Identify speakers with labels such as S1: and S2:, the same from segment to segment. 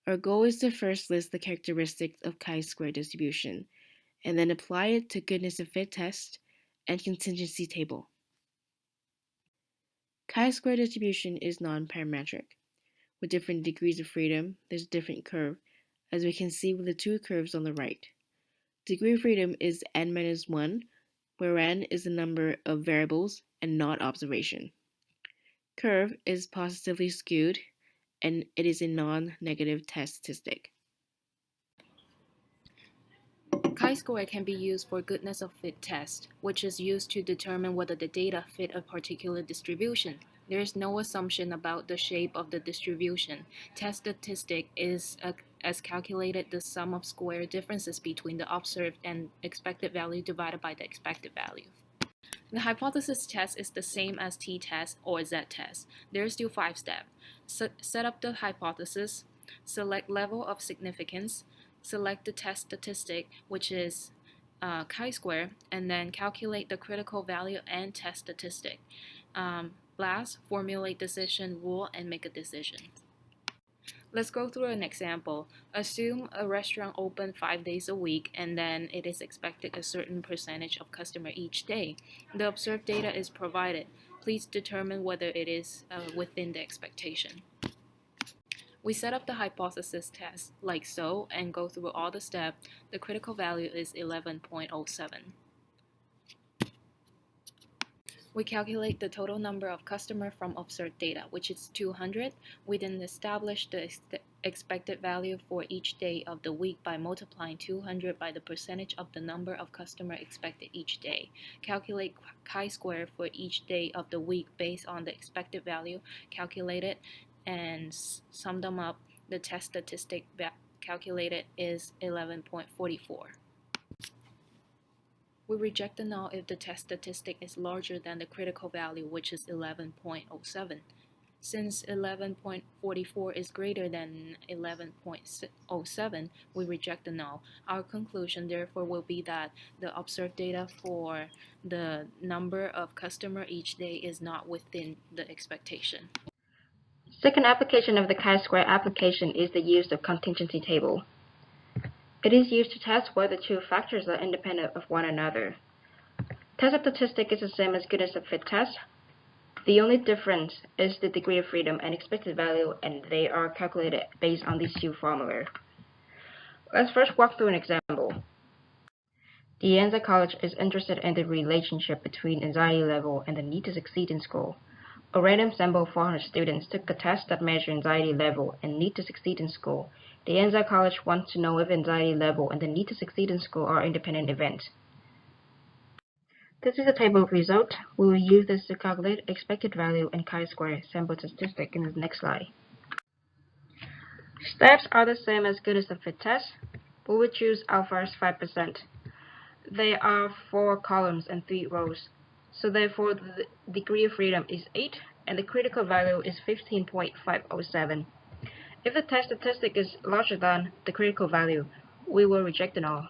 S1: Our goal is to first list the characteristics of chi-square distribution, and then apply it to goodness of fit test and contingency table. Chi-square distribution is non-parametric. With different degrees of freedom, there's a different curve, as we can see with the two curves on the right. Degree of freedom is n-1, where n is the number of variables and not observation. Curve is positively skewed, and it is a non-negative test statistic.
S2: Chi-square can be used for goodness of fit test, which is used to determine whether the data fit a particular distribution. There is no assumption about the shape of the distribution. Test statistic is as calculated the sum of square differences between the observed and expected value divided by the expected value. The hypothesis test is the same as t-test or z-test. There are still 5 steps. Set up the hypothesis, select level of significance, select the test statistic, which is chi-square, and then calculate the critical value and test statistic. Last, formulate decision rule and make a decision. Let's go through an example. Assume a restaurant open 5 days a week and then it is expected a certain percentage of customer each day. The observed data is provided. Please determine whether it is within the expectation. We set up the hypothesis test like so and go through all the steps. The critical value is 11.07. We calculate the total number of customers from observed data, which is 200. We then establish the expected value for each day of the week by multiplying 200 by the percentage of the number of customers expected each day. Calculate chi-square for each day of the week based on the expected value calculated and sum them up. The test statistic calculated is 11.44. We reject the null if the test statistic is larger than the critical value, which is 11.07. Since 11.44 is greater than 11.07, we reject the null. Our conclusion, therefore, will be that the observed data for the number of customers each day is not within the expectation.
S3: Second application of the chi-square application is the use of contingency table. It is used to test whether two factors are independent of one another. Test statistic is the same as goodness of fit test. The only difference is the degree of freedom and expected value, and they are calculated based on these two formulas. Let's first walk through an example. The Anza College is interested in the relationship between anxiety level and the need to succeed in school. A random sample of 400 students took a test that measured anxiety level and need to succeed in school. The Anza College wants to know if anxiety level and the need to succeed in school are independent events. This is a table of results. We will use this to calculate expected value and chi-square sample statistic in the next slide. Steps are the same as goodness of fit test. We will choose alpha as 5%. There are 4 columns and 3 rows. So therefore, the degree of freedom is 8, and the critical value is 15.507. If the test statistic is larger than the critical value, we will reject the null.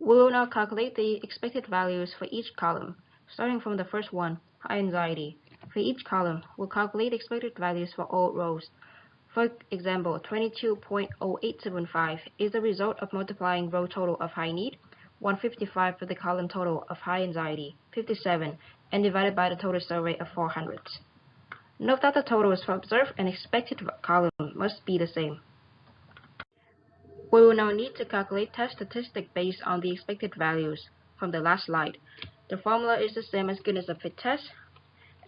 S3: We will now calculate the expected values for each column, starting from the first one, high anxiety. For each column, we'll calculate expected values for all rows. For example, 22.0875 is the result of multiplying row total of high need, 155 for the column total of high anxiety, 57, and divided by the total survey of 400. Note that the totals for observed and expected column must be the same. We will now need to calculate test statistic based on the expected values from the last slide. The formula is the same as goodness of fit test,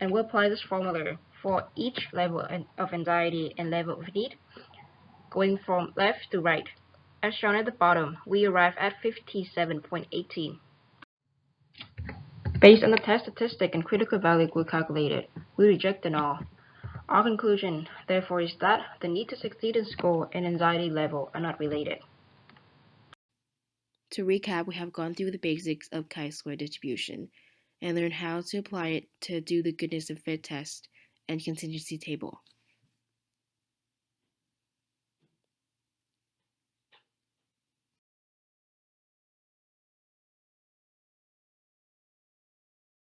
S3: and we'll apply this formula for each level of anxiety and level of need, going from left to right. As shown at the bottom, we arrive at 57.18. Based on the test statistic and critical value we calculated, we reject the null. Our conclusion, therefore, is that the need to succeed in school and anxiety level are not related.
S1: To recap, we have gone through the basics of chi-square distribution and learned how to apply it to do the goodness of fit test and contingency table.